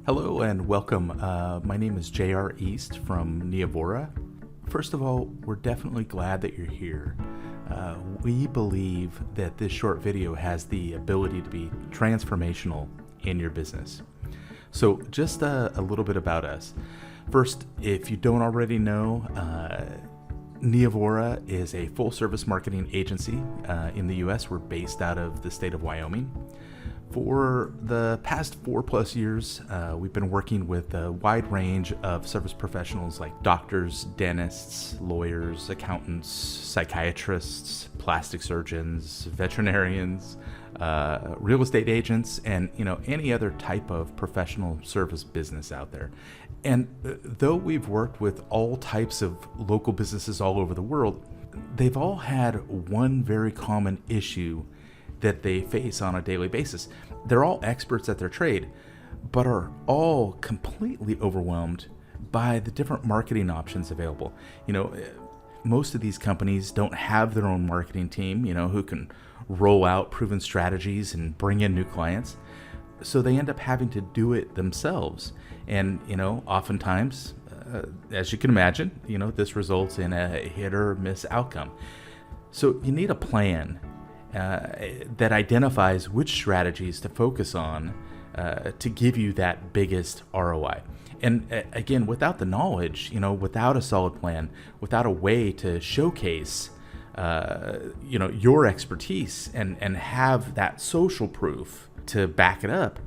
Hello and welcome. My name is J.R. East from Neovora. First of all, we're definitely glad that you're here. We believe that this short video has the ability to be transformational in your business. So just a little bit about us. First, if you don't already know, Neovora is a full-service marketing agency in the U.S. We're based out of the state of Wyoming. For the past 4+ years, we've been working with a wide range of service professionals like doctors, dentists, lawyers, accountants, psychiatrists, plastic surgeons, veterinarians, real estate agents, and any other type of professional service business out there. And though we've worked with all types of local businesses all over the world, they've all had one very common issue that they face on a daily basis. They're all experts at their trade, but are all completely overwhelmed by the different marketing options available. Most of these companies don't have their own marketing team, who can roll out proven strategies and bring in new clients. So they end up having to do it themselves. And, oftentimes, as you can imagine, this results in a hit or miss outcome. So you need a plan that identifies which strategies to focus on to give you that biggest ROI. And again, without the knowledge, without a solid plan, without a way to showcase, your expertise and have that social proof to back it up,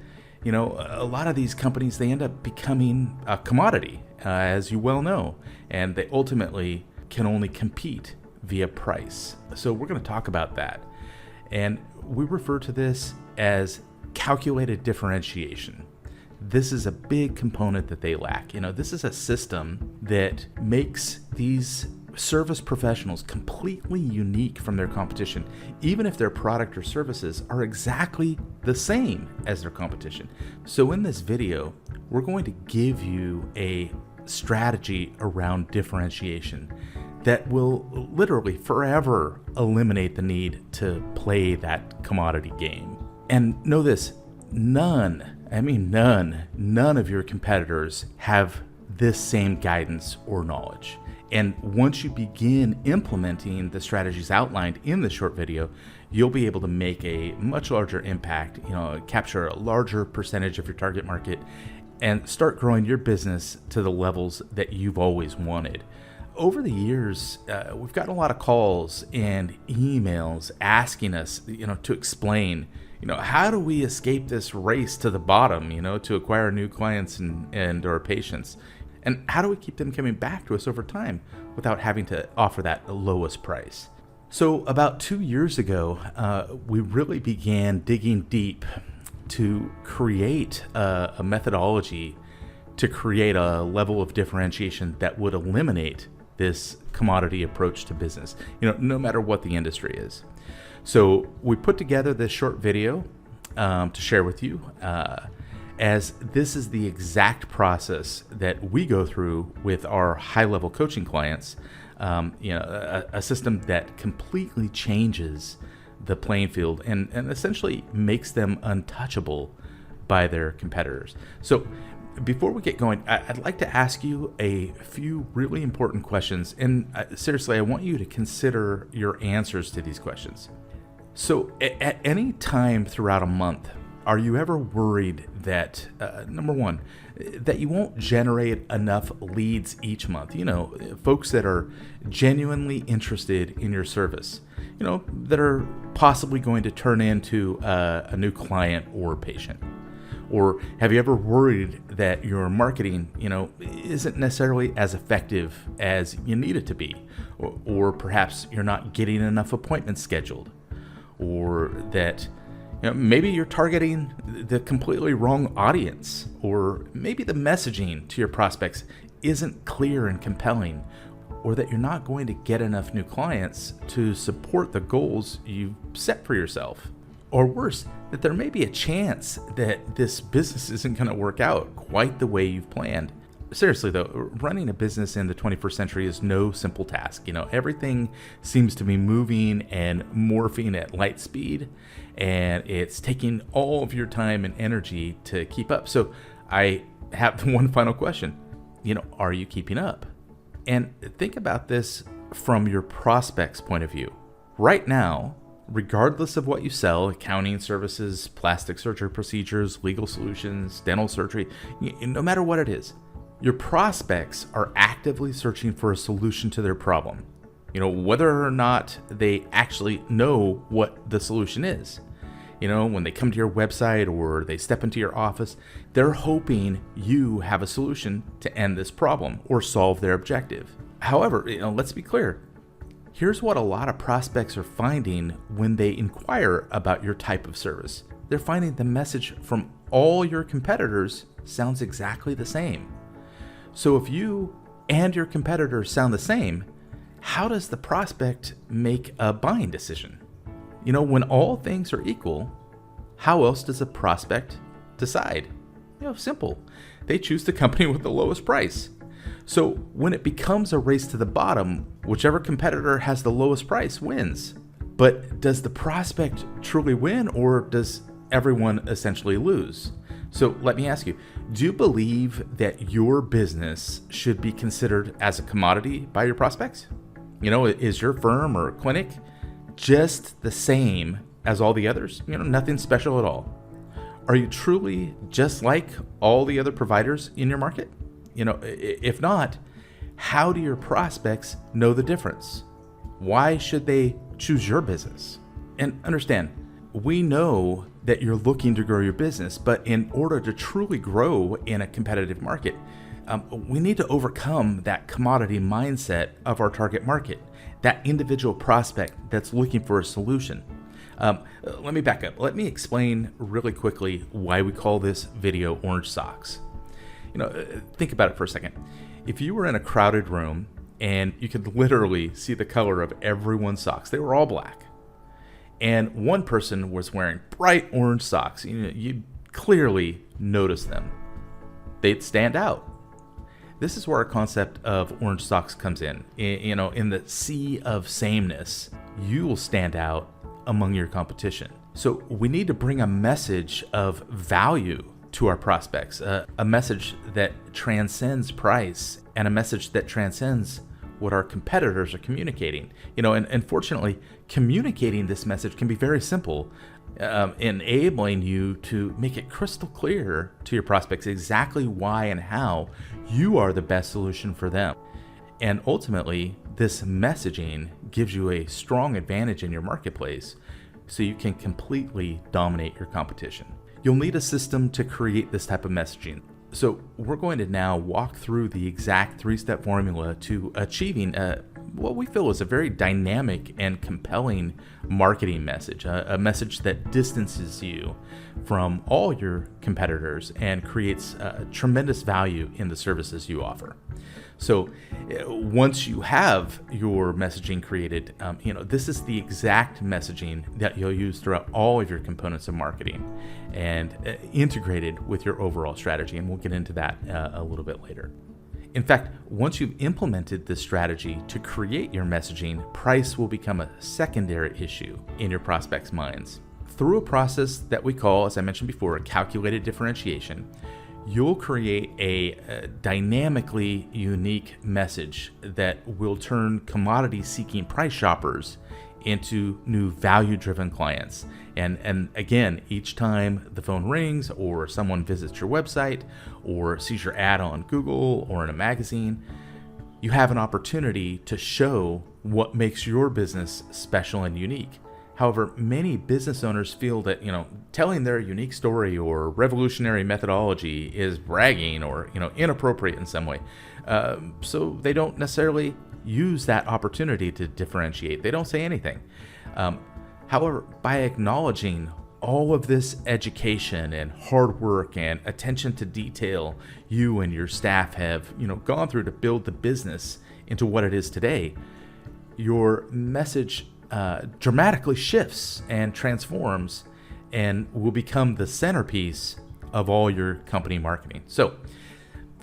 a lot of these companies, they end up becoming a commodity, as you well know, and they ultimately can only compete via price. So we're going to talk about that. And we refer to this as calculated differentiation. This is a big component that they lack. This is a system that makes these service professionals completely unique from their competition, even if their product or services are exactly the same as their competition. So in this video, we're going to give you a strategy around differentiation that will literally forever eliminate the need to play that commodity game. And know this, none of your competitors have this same guidance or knowledge. And once you begin implementing the strategies outlined in this short video, you'll be able to make a much larger impact, capture a larger percentage of your target market, and start growing your business to the levels that you've always wanted. Over the years, we've gotten a lot of calls and emails asking us, to explain, how do we escape this race to the bottom, to acquire new clients and or patients? And how do we keep them coming back to us over time without having to offer that lowest price? So about 2 years ago, we really began digging deep to create a methodology to create a level of differentiation that would eliminate this commodity approach to business, no matter what the industry is. So we put together this short video to share with you, as this is the exact process that we go through with our high-level coaching clients. A system that completely changes the playing field and essentially makes them untouchable by their competitors. So before we get going, I'd like to ask you a few really important questions. And seriously, I want you to consider your answers to these questions. So at any time throughout a month, are you ever worried that, number one, that you won't generate enough leads each month? Folks that are genuinely interested in your service, that are possibly going to turn into a new client or patient. Or have you ever worried that your marketing, isn't necessarily as effective as you need it to be? Or perhaps you're not getting enough appointments scheduled? Or that maybe you're targeting the completely wrong audience? Or maybe the messaging to your prospects isn't clear and compelling? Or that you're not going to get enough new clients to support the goals you've set for yourself? Or worse, that there may be a chance that this business isn't going to work out quite the way you've planned. Seriously though, running a business in the 21st century is no simple task. Everything seems to be moving and morphing at light speed, and it's taking all of your time and energy to keep up. So I have one final question. Are you keeping up? And think about this from your prospect's point of view. Right now, regardless of what you sell, accounting services, plastic surgery procedures, legal solutions, dental surgery, no matter what it is, your prospects are actively searching for a solution to their problem. Whether or not they actually know what the solution is. When they come to your website or they step into your office, they're hoping you have a solution to end this problem or solve their objective. However, let's be clear. Here's what a lot of prospects are finding when they inquire about your type of service. They're finding the message from all your competitors sounds exactly the same. So if you and your competitors sound the same, how does the prospect make a buying decision? When all things are equal, how else does a prospect decide? Simple. They choose the company with the lowest price. So when it becomes a race to the bottom, whichever competitor has the lowest price wins. But does the prospect truly win, or does everyone essentially lose? So let me ask you, do you believe that your business should be considered as a commodity by your prospects? Is your firm or clinic just the same as all the others? Nothing special at all. Are you truly just like all the other providers in your market? If not, how do your prospects know the difference? Why should they choose your business? And understand, we know that you're looking to grow your business, but in order to truly grow in a competitive market, we need to overcome that commodity mindset of our target market, that individual prospect that's looking for a solution. Let me back up. Let me explain really quickly why we call this video Orange Socks. Think about it for a second. If you were in a crowded room and you could literally see the color of everyone's socks, they were all black, and one person was wearing bright orange socks, you'd clearly notice them. They'd stand out. This is where our concept of orange socks comes in. In the sea of sameness, you will stand out among your competition. So we need to bring a message of value to our prospects, a message that transcends price and a message that transcends what our competitors are communicating. And fortunately, communicating this message can be very simple, enabling you to make it crystal clear to your prospects exactly why and how you are the best solution for them. And ultimately, this messaging gives you a strong advantage in your marketplace so you can completely dominate your competition. You'll need a system to create this type of messaging. So we're going to now walk through the exact 3-step formula to achieving what we feel is a very dynamic and compelling marketing message, a message that distances you from all your competitors and creates tremendous value in the services you offer. So once you have your messaging created, this is the exact messaging that you'll use throughout all of your components of marketing and integrated with your overall strategy. And we'll get into that a little bit later. In fact, once you've implemented this strategy to create your messaging, price will become a secondary issue in your prospects' minds. Through a process that we call, as I mentioned before, calculated differentiation, you'll create a dynamically unique message that will turn commodity-seeking price shoppers into new value-driven clients. And again, each time the phone rings or someone visits your website or sees your ad on Google or in a magazine, you have an opportunity to show what makes your business special and unique. However, many business owners feel that, telling their unique story or revolutionary methodology is bragging or, inappropriate in some way. So they don't necessarily use that opportunity to differentiate. They don't say anything. However, by acknowledging all of this education and hard work and attention to detail you and your staff have, gone through to build the business into what it is today, your message dramatically shifts and transforms and will become the centerpiece of all your company marketing. So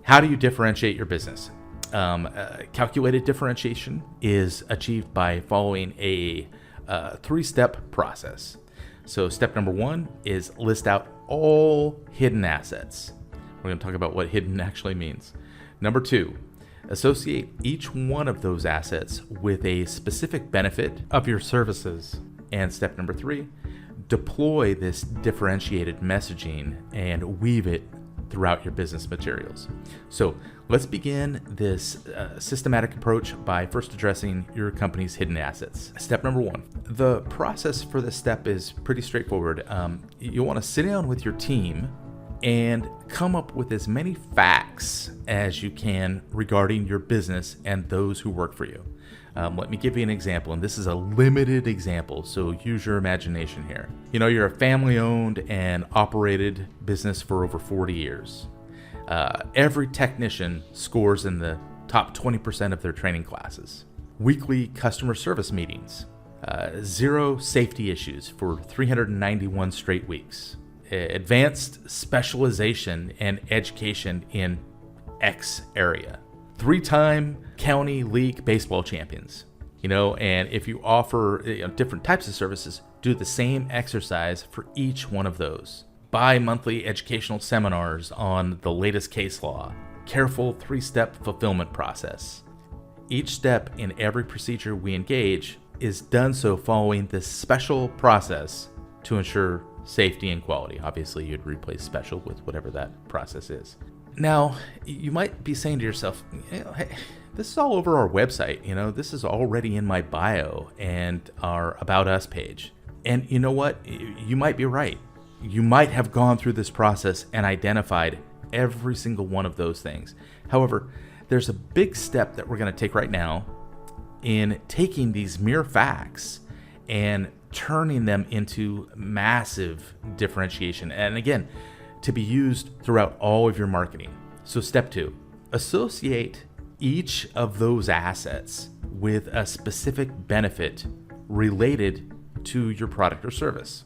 how do you differentiate your business? Calculated differentiation is achieved by following a 3-step process. So step number 1 is list out all hidden assets. We're going to talk about what hidden actually means. Number 2, associate each one of those assets with a specific benefit of your services. And step number 3, deploy this differentiated messaging and weave it throughout your business materials. So let's begin this systematic approach by first addressing your company's hidden assets. Step number 1. The process for this step is pretty straightforward. You'll want to sit down with your team and come up with as many facts as you can regarding your business and those who work for you. Let me give you an example, and this is a limited example, so use your imagination here. You're a family-owned and operated business for over 40 years. Every technician scores in the top 20% of their training classes. Weekly customer service meetings. 0 safety issues for 391 straight weeks. Advanced specialization and education in X area. 3-time county league baseball champions, and if you offer different types of services, do the same exercise for each one of those. Bi-monthly educational seminars on the latest case law, careful 3-step fulfillment process. Each step in every procedure we engage is done so following this special process to ensure safety and quality. Obviously, you'd replace special with whatever that process is. Now, you might be saying to yourself, hey, this is all over our website. This is already in my bio and our About Us page. And you know what? You might be right. You might have gone through this process and identified every single one of those things. However, there's a big step that we're going to take right now in taking these mere facts and turning them into massive differentiation. And again, to be used throughout all of your marketing. So step 2, associate each of those assets with a specific benefit related to your product or service.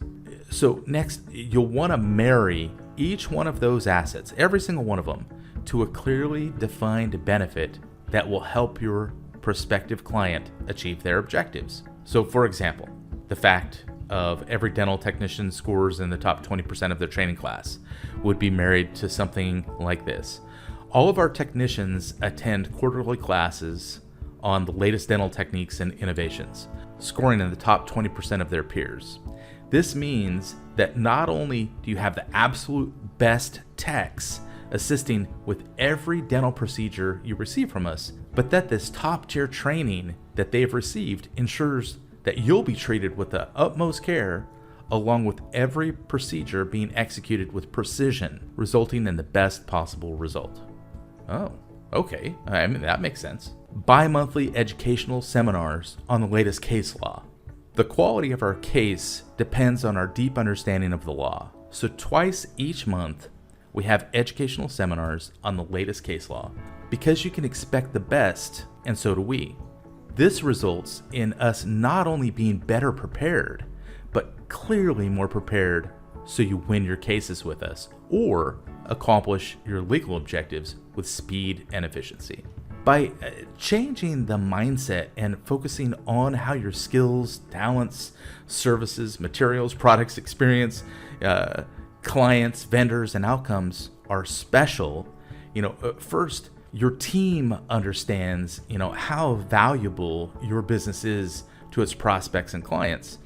So next, you'll want to marry each one of those assets, every single one of them, to a clearly defined benefit that will help your prospective client achieve their objectives. So for example, the fact of every dental technician scores in the top 20% of their training class would be married to something like this. All of our technicians attend quarterly classes on the latest dental techniques and innovations, scoring in the top 20% of their peers. This means that not only do you have the absolute best techs assisting with every dental procedure you receive from us, but that this top-tier training that they've received ensures that you'll be treated with the utmost care, along with every procedure being executed with precision, resulting in the best possible result. Oh, okay. That makes sense. Bi-monthly educational seminars on the latest case law. The quality of our case depends on our deep understanding of the law. So twice each month, we have educational seminars on the latest case law because you can expect the best, and so do we. This results in us not only being better prepared, but clearly more prepared so you win your cases with us or accomplish your legal objectives with speed and efficiency. By changing the mindset and focusing on how your skills, talents, services, materials, products, experience, clients, vendors, and outcomes are special, first, your team understands, how valuable your business is to its prospects and clients.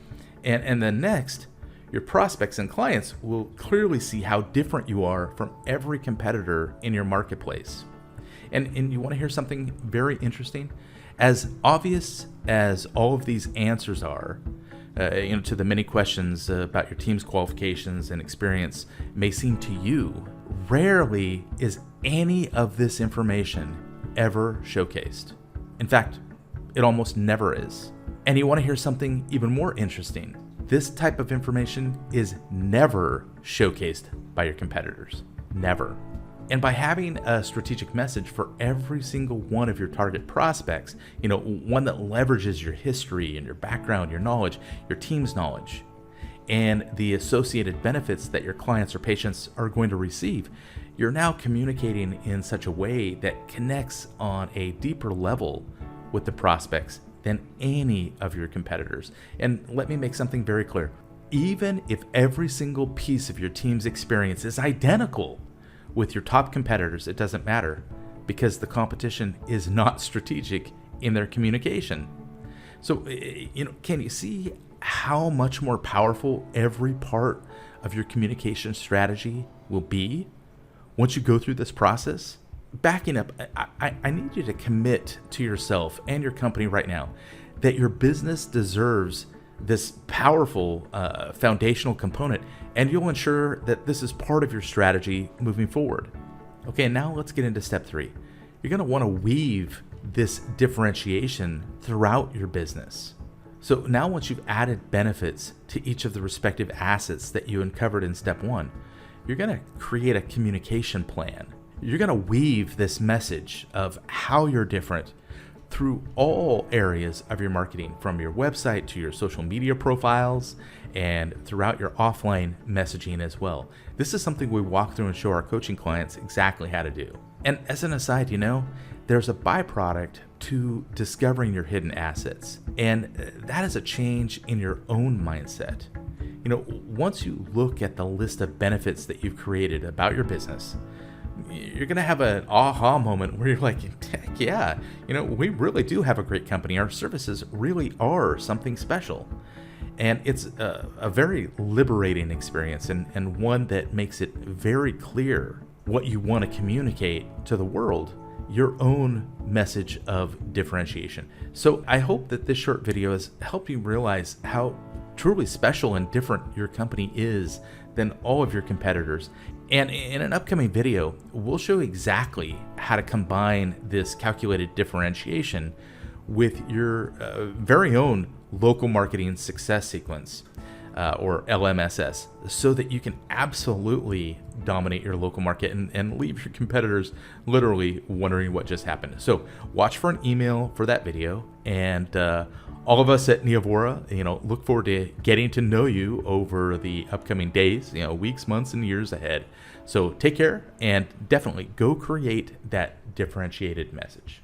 And then next, your prospects and clients will clearly see how different you are from every competitor in your marketplace. And you want to hear something very interesting? As obvious as all of these answers are, to the many questions about your team's qualifications and experience may seem to you, rarely is any of this information ever showcased. In fact, it almost never is. And you want to hear something even more interesting? This type of information is never showcased by your competitors. Never. And by having a strategic message for every single one of your target prospects, one that leverages your history and your background, your knowledge, your team's knowledge, and the associated benefits that your clients or patients are going to receive, you're now communicating in such a way that connects on a deeper level with the prospects than any of your competitors. And let me make something very clear. Even if every single piece of your team's experience is identical, with your top competitors, it doesn't matter because the competition is not strategic in their communication. So, can you see how much more powerful every part of your communication strategy will be once you go through this process? Backing up, I need you to commit to yourself and your company right now that your business deserves this powerful foundational component, and you'll ensure that this is part of your strategy moving forward. Okay, now let's get into step 3. You're going to want to weave this differentiation throughout your business. So now once you've added benefits to each of the respective assets that you uncovered in step 1, you're going to create a communication plan. You're going to weave this message of how you're different through all areas of your marketing, from your website to your social media profiles and throughout your offline messaging as well. This is something we walk through and show our coaching clients exactly how to do. And as an aside, there's a byproduct to discovering your hidden assets, and that is a change in your own mindset. Once you look at the list of benefits that you've created about your business, you're going to have an aha moment where you're like, heck yeah, we really do have a great company. Our services really are something special. And it's a very liberating experience, and one that makes it very clear what you want to communicate to the world, your own message of differentiation. So I hope that this short video has helped you realize how truly special and different your company is than all of your competitors. And in an upcoming video, we'll show exactly how to combine this calculated differentiation with your very own local marketing success sequence, or LMSS, so that you can absolutely dominate your local market and leave your competitors literally wondering what just happened. So watch for an email for that video, and all of us at Neovora, look forward to getting to know you over the upcoming days, weeks, months, and years ahead. So take care, and definitely go create that differentiated message.